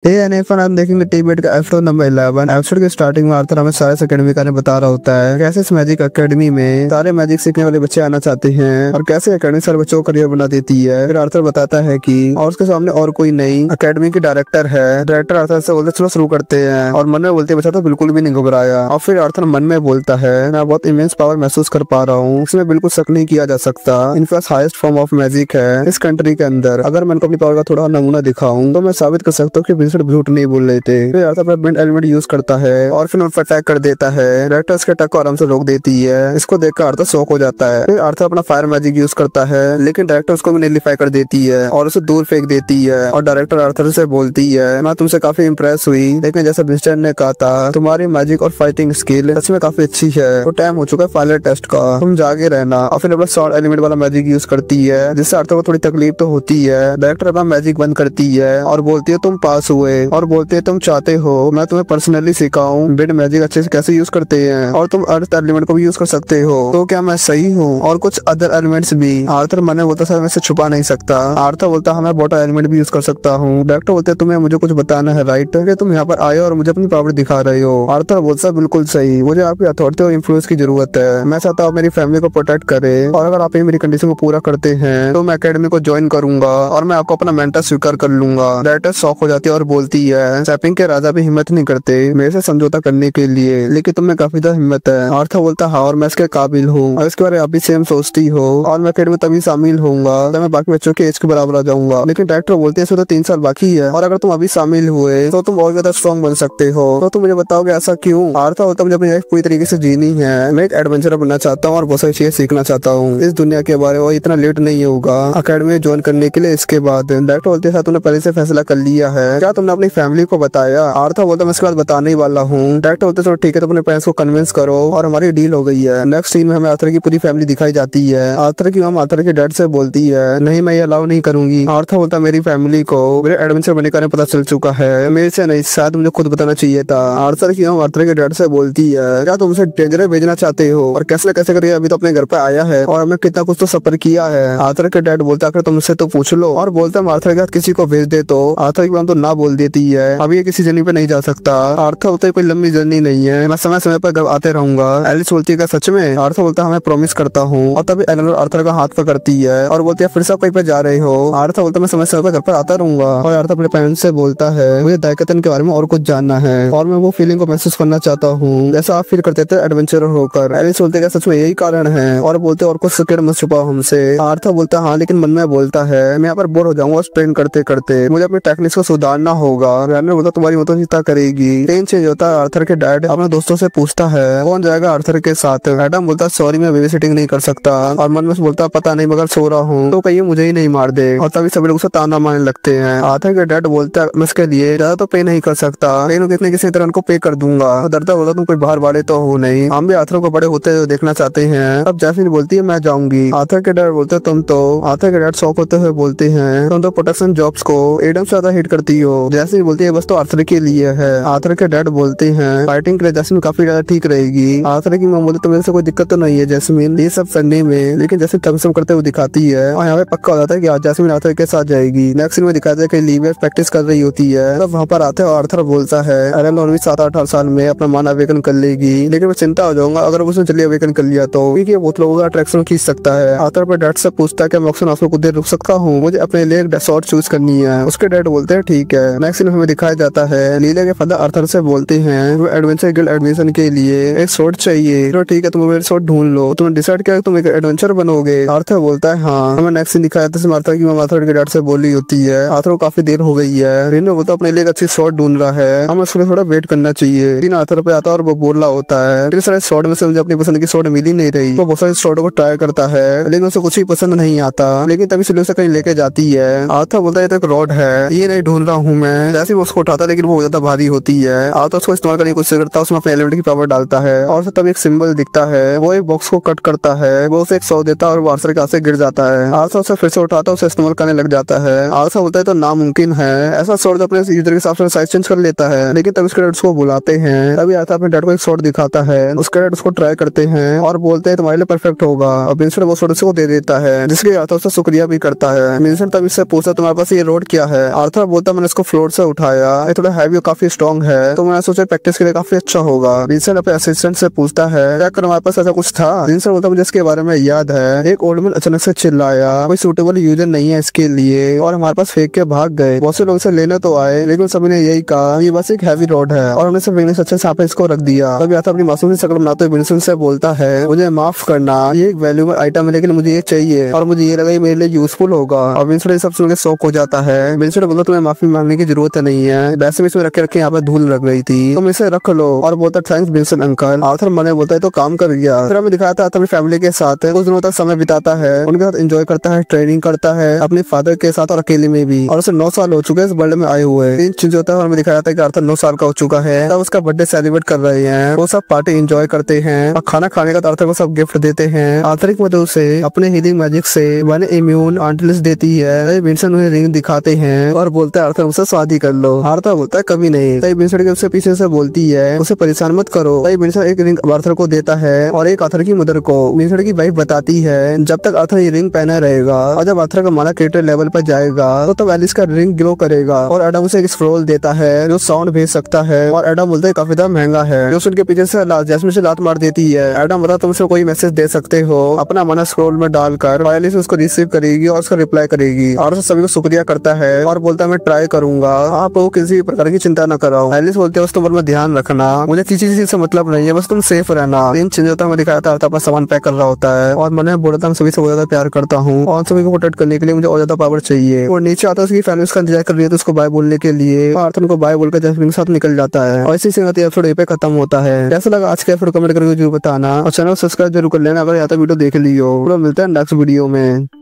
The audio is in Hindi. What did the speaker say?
एफन आप देखेंगे टीबेट का एपिसोड नंबर 11। एपिसोड के स्टार्टिंग में आर्थर हमें साइंस एकेडमी का बता रहा होता है कैसे इस मैजिक एकेडमी में सारे मैजिक सीखने वाले बच्चे आना चाहते हैं और कैसे एकेडमी सारे बच्चों को करियर बना देती है। फिर आर्थर बताता है कि और उसके सामने और कोई नहीं एकेडमी की डायरेक्टर है। डायरेक्टर आर्थर से बोलते चलो शुरू करते हैं और मन में बोलते बच्चा तो बिल्कुल भी नहीं घबराया। और फिर आर्थर मन में बोलता है मैं बहुत इमेंस पावर महसूस कर पा रहा हूँ, इसमें बिल्कुल शक नहीं किया जा सकता। इनके पास हाईएस्ट फॉर्म ऑफ मैजिक है इस कंट्री के अंदर। अगर मैं अपनी पावर का थोड़ा नमूना दिखाऊं तो मैं साबित कर सकता हूँ कि विंसेंट झूठ नहीं बोल रहे थे। फिर आर्थर अपना बेंड एलिमेंट यूज करता है और फिर उन पर अटैक कर देता है। डायरेक्टर इसके अटैक को आराम से रोक देती है। इसको देखकर आर्थर शॉक हो जाता है। फिर आर्थर अपना फायर मैजिक यूज करता है लेकिन डायरेक्टर उसको भी निलिफाई कर देती है और उसे दूर फेंक देती है। और डायरेक्टर आर्थर से बोलती है मैं तुमसे काफी इम्प्रेस हुई, लेकिन जैसा विंस्टन ने कहा था तुम्हारी मैजिक और फाइटिंग स्किल सच में काफी अच्छी है। तो टाइम हो चुका है फाइनल टेस्ट का, तुम जागे रहना। और फिर अपना शॉर्ट एलिमेंट वाला मैजिक यूज करती है जिससे आर्थर को थोड़ी तकलीफ तो होती है। डायरेक्टर अपना मैजिक बंद करती है और बोलती है तुम पास हुए और बोलती है तुम चाहते हो मैं तुम्हें पर्सनली सिखाऊं बेड मैजिक अच्छे से कैसे यूज करते हैं और तुम अर्थ एलिमेंट को भी यूज कर सकते हो। तो क्या मैं सही हूँ? और कुछ अदर एलिमेंट्स भी। आर्थर मन में बोलता सर मैं इसे छुपा नहीं सकता। आर्थर बोलता है मैं वाटर एलिमेंट भी यूज कर सकता हूँ। डायरेक्टर बोलते तुम्हें मुझे कुछ बताना है राइट, कि तुम यहाँ पर आए और मुझे अपनी पावर दिखा रहे हो। आर्थर बोलता बिल्कुल सही, मुझे आपकी अथॉरिटी और इन्फ्लुएंस की जरूरत है। मैं चाहता हूँ मेरी फैमिली को प्रोटेक्ट करे और अगर आप मेरी कंडीशन को पूरा करते हैं तो मैं अकेडमी को ज्वाइन करूंगा और मैं आपको अपना मेंटर स्वीकार कर लूंगा। डायरेक्टर शॉक हो जाती है और बोलती है सैपिंग के राजा भी हिम्मत नहीं करते मेरे से समझौता करने के लिए, लेकिन तुम्हें काफी ज्यादा हिम्मत है। आर्थर बोलता हाँ और मैं इसके काबिल हूँ और इसके बारे में आप भी सेम सोचती हो और मैं अकेडमी में तभी शामिल होऊंगा तो मैं बाकी बच्चों के एज के बराबर आ जाऊंगा। लेकिन डायरेक्टर बोलते हैं इसमें तो 3 साल बाकी है और अगर तुम अभी शामिल हुए तो तुम और ज्यादा स्ट्रॉन्ग बन सकते हो। तो तुम मुझे बताओगे ऐसा क्यों? आर्थर बोलता मुझे अपनी लाइफ पूरी तरीके से जीनी है, मैं एक एडवेंचरर बनना चाहता हूँ और बहुत सारी चीजें सीखना चाहता हूँ इस दुनिया के बारे में। इतना लेट नहीं होगा अकेडमी में ज्वाइन करने के लिए। इसके बाद डायरेक्टर बोलते हैं तुमने पहले से फैसला कर लिया है, क्या तुमने अपनी फैमिली को बताया? आर्थर बोलता मैं इसके बाद बताने ही वाला हूँ। डायरेक्टर बोलते चलो ठीक है, तो अपने पेरेंट्स को कन्विंस करो और हमारी डील हो गई है। नेक्स्ट सीन में हमें आर्थर की पूरी फैमिली दिखाई जाती है। आर्थर की मम आर्थर के डैड से बोलती है नहीं मैं ये अलाउ नहीं करूंगी। आर्थर बोलता मेरी फैमिली को मेरे एडवेंचर बनने का पता चल चुका है, मेरे से नहीं शायद मुझे खुद बताना चाहिए था। आर्थर की मम आर्थर के डैड से बोलती है क्या तुम उसे डेंजर भेजना चाहते हो और कैसे कैसे करके अभी तो अपने घर पे आया है और हमें कितना कुछ तो सफर किया है। आर्थर के डैड बोलता है तुमसे तो पूछ लो और बोलता है आर्थर के साथ किसी को भेज दे। तो आर्थर की मम तो ना बोल देती है अभी ये किसी जर्नी पे नहीं जा सकता। आर्थर बोलता है कोई लंबी जर्नी नहीं है, मैं समय समय पर घर आते रहूंगा। एलिस बोलती है क्या सच में? आर्थर बोलता है मैं प्रॉमिस करता हूँ। और तभी एलेनोर आर्थर का हाथ पकड़ती है और बोलती है फिर से आप कहीं पे जा रहे हो? आर्थर बोलता है मैं समय समय पर घर पर आता रहूंगा। और आर्थर अपने पेरेंट्स से बोलता है मुझे दायकतन के बारे में और कुछ जानना है और मैं वो फीलिंग को महसूस करना चाहता हूँ जैसा आप फील करते थे एडवेंचरर होकर। एलिस बोलते है सच में यही कारण है और बोलते और कुछ सीक्रेट मत छुपाओ हमसे। आर्थर बोलता है हाँ, लेकिन मन में बोलता है मैं यहाँ पर बोर हो जाऊंगा स्ट्रेन करते करते, मुझे अपने टेक्निक्स को सुधारना होगा। एलेनोर बोलता तुम्हारी मदद चिंता करेगी। ट्रेन चेंज होता है। आर्थर के डैड अपने दोस्तों से पूछता है कौन जाएगा आर्थर के साथ। एडम बोलता सॉरी मैं बेबी सिटिंग नहीं कर सकता और मन में बोलता पता नहीं मगर सो रहा हूँ तो कहीं मुझे ही नहीं मार दे। और तभी सभी लोग उसे ताना मारने लगते हैं। आर्थर के डैड बोलता मैं इसके लिए ज्यादा तो पे नहीं कर सकता, लेकिन कितने किसी तरह उनको पे कर दूंगा। डरता बोलता तुम कोई बाहर वाले तो हो नहीं, हम भी आर्थर को बड़े होते हुए देखना चाहते हैं। अब जैस्मिन बोलती है मैं जाऊंगी। आर्थर के डैड बोलते तुम तो। आर्थर के डैड शौक होते हुए बोलते हैं तुम तो प्रोटेक्शन जॉब्स को एडम से ज्यादा हिट करती हो। जैस्मिन बोलती है बस तो आर्थर के लिए है। आर्थर के डैड बोलते हैं फाइटिंग के लिए जैस्मिन काफी ज्यादा ठीक रहेगी। आर्थर की मम बोलते मेरे से कोई दिक्कत तो नहीं है जैस्मिन ये सब करने में, लेकिन जैसे थम्सअप करते हुए दिखाती है और यहाँ पे पक्का हो जाता है कि आज जैस्मिन आर्थर के साथ जाएगी। नेक्स्ट सीन में दिखाता है कि लीवियर प्रैक्टिस कर रही होती है तब वहाँ पर आते हैं और आर्थर बोलता है एलेनोर भी 7-8 साल में अपना मान अवेकन कर लेगी, लेकिन मैं चिंता हो जाऊंगा अगर उसने जल्दी अवेकन कर लिया तो, क्योंकि बहुत लोगों का अट्रैक्शन खींच सकता है। आर्थर पर डैड से पूछता है कि मैं ऑक्सीजन कुछ देर रुक सकता हूँ, मुझे अपने लिए एक शॉट चूज करनी है। उसके डैड बोलते हैं ठीक है। नेक्स्ट सीन में दिखाया जाता है लीला के फादर आर्थर से बोलते हैं वो एडवेंचर गिल्ड एडमिशन के लिए एक शॉट चाहिए। तो ठीक है तुम मेरे शॉट ढूंढ लो, तुमने डिसाइड किया तुम एक एडवेंचर बनोगे? आर्थर बोलता है हाँ। हमें नेक्स्ट सीन दिखाया जाता है आर्थर की मम आर्थर के डैड से बोली होती है आर्थर को काफी देर हो गई है। रिनो बोलता अपने लिए एक अच्छी शॉट ढूंढ रहा है, हमें उसको थोड़ा वेट करना चाहिए। दिन आर्थर पे आता है और वो बोल रहा होता है इतने सारे शॉट में से मुझे अपनी पसंद की शॉट मिल ही नहीं रही। वो बहुत सारे शॉट को ट्राई करता है लेकिन उसे कुछ ही पसंद नहीं आता, लेकिन तभी सिल्वी उसे कहीं लेके जाती है। आर्थर बोलता है ये तो एक रॉड है, ये नहीं ढूंढ रहा हूँ मैं। जैसे वो उसको उठाता है लेकिन वो बहुत ज्यादा भारी होती है। आर्थर उसको इस्तेमाल करने की कोशिश करता है, उसमें अपने एलिमेंट की पावर डालता है और उसे तभी एक सिंबल दिखता है। वो एक बॉक्स को कट करता है, वो उसे एक 100 देता है और वो आर्थर के हाथ से गिर जाता है। आर्थर उसे फिर से उठाता है, उसे इस्तेमाल करने लग जाता है। आर्थर बोलता है तो नामुमकिन है, ऐसा शॉट अपने यूजर के हिसाब से साइज चेंज कर लेता है, लेकिन तब उसके डैड उसको बुलाते हैं। तभी आर्थर अपने डैड को एक शॉट दिखाता है, उसके डैड उसको ट्राई करते हैं और बोलते हैं तुम्हारे लिए परफेक्ट होगा। और विंसेंट वो शॉट उसको दे देता है जिसके आर्थर उससे शुक्रिया भी करता है। विंसेंट तब इससे पूछता तुम्हारे पास ये रोड क्या है? आर्थर बोलता मैंने इसको फ्लोर से उठाया, ये थोड़ा हैवी और काफी स्ट्रॉन्ग है, तो मैं सोचा प्रैक्टिस के लिए काफी अच्छा होगा। विंसेंट अपने असिस्टेंट से पूछता है क्या कर हमारे पास ऐसा कुछ था। विंसेंट बोलता मुझे इसके बारे में याद है, एक ओल्ड मैन अचानक से चिल्लाया कोई सूटेबल यूजर नहीं है इसके लिए, और हमारे पास फेंक के भाग गए। बहुत से लोग इसे लेने तो आए लेकिन सभी ने यही कहा ये बस एक हैवी रॉड है, और हमने सिर्फ इंग्लिश अच्छे से पे इसको रख दिया। तब आता अपनी मासूम सी शक्ल बनाते हुए विंसेंट से बोलता है मुझे माफ करना, ये एक वैल्यूएबल आइटम है लेकिन मुझे ये चाहिए और मुझे ये लगा ये मेरे लिए यूजफुल होगा। और विंसेंट ये सब सुनकर शौक हो जाता है। विंसेंट बोलता तुम्हें माफी मांगने की जरूरत नहीं है, वैसे भी इसमें रखे रखे यहाँ पे धूल लग रही थी, तुम इसे रख लो। और बोलता थैंक्स विंसेंट अंकल। आर्थर मने बोलता है तो काम कर गया। फिर हमें दिखाता है अपनी फैमिली के साथ कुछ दिनों तक समय बिताता है, उनके साथ एंजॉय करता है, ट्रेनिंग करता है अपने फादर के साथ और अकेले में भी। और उसे 9 साल हो चुके हैं इस वर्ल्ड में आए हुए। इन चीज होता है और हमें दिखाया जाता है कि आर्थर 9 साल का हो चुका है। तब उसका बर्थडे सेलिब्रेट कर रहे हैं, वो सब पार्टी एंजॉय करते हैं और खाना खाने का आर्थर को सब गिफ्ट देते हैं। आर्थर की मदद से अपने हीलिंग मैजिक से वन इम्यून आंटलिस देती है। विंसेंट उन्हें रिंग दिखाते हैं और बोलता है आर्थर मुझसे शादी कर लो। आर्थर बोलता है कभी नहीं। तभी विंसेंट के उससे पीछे से बोलती है उसे परेशान मत करो। तभी विंसेंट एक रिंग आर्थर को देता है और एक आर्थर की मदर को। विंसेंट की वाइफ बताती है जब तक आर्थर ये रिंग पहना रहेगा और जब आर्थर का माना क्रिएटर लेवल पर जाएगा तो तब एलिस का रिंग ग्लो करेगा। और एडम उसे एक स्क्रोल देता है जो साउंड भेज सकता है, और एडम बोलता है काफी ज्यादा महंगा है। जो उनके पीछे से जैस्मिन से लात मार देती है। एडम बता तुम उसे कोई मैसेज दे सकते हो अपना माना स्क्रोल में डालकर, और एलिस उसको रिसीव करेगी और उसका रिप्लाई करेगी और उसे सभी को शुक्रिया करता है और बोलता है मैं ट्राई करूंगा, आप लोग किसी प्रकार की चिंता न कराओ। एलिस बोलते है बस तुम ध्यान रखना, मुझे किसी चीज से मतलब नहीं है, बस तुम सेफ रहना। इन चीजों में दिखाया था अपना सामान पैक कर रहा होता है और मैंने बोला था सभी से बहुत ज्यादा प्यार करता हूँ और सभी को प्रोटेक्ट करने के लिए मुझे और ज्यादा पावर चाहिए। और नीचे आता है उसकी फैमिली उसका इंतजार कर रही है तो उसको बाय बोलने के लिए आर्थर को बाय बोलकर जैस्मिन के साथ निकल जाता है। और इसी से एपिसोड पे खत्म होता है। कैसा लगा आज का एपिसोड कमेंट करके जरूर बताना और चैनल सब्सक्राइब जरूर कर लेना अगर यहाँ तक वीडियो देख ली हो। मिलता है नेक्स्ट वीडियो में।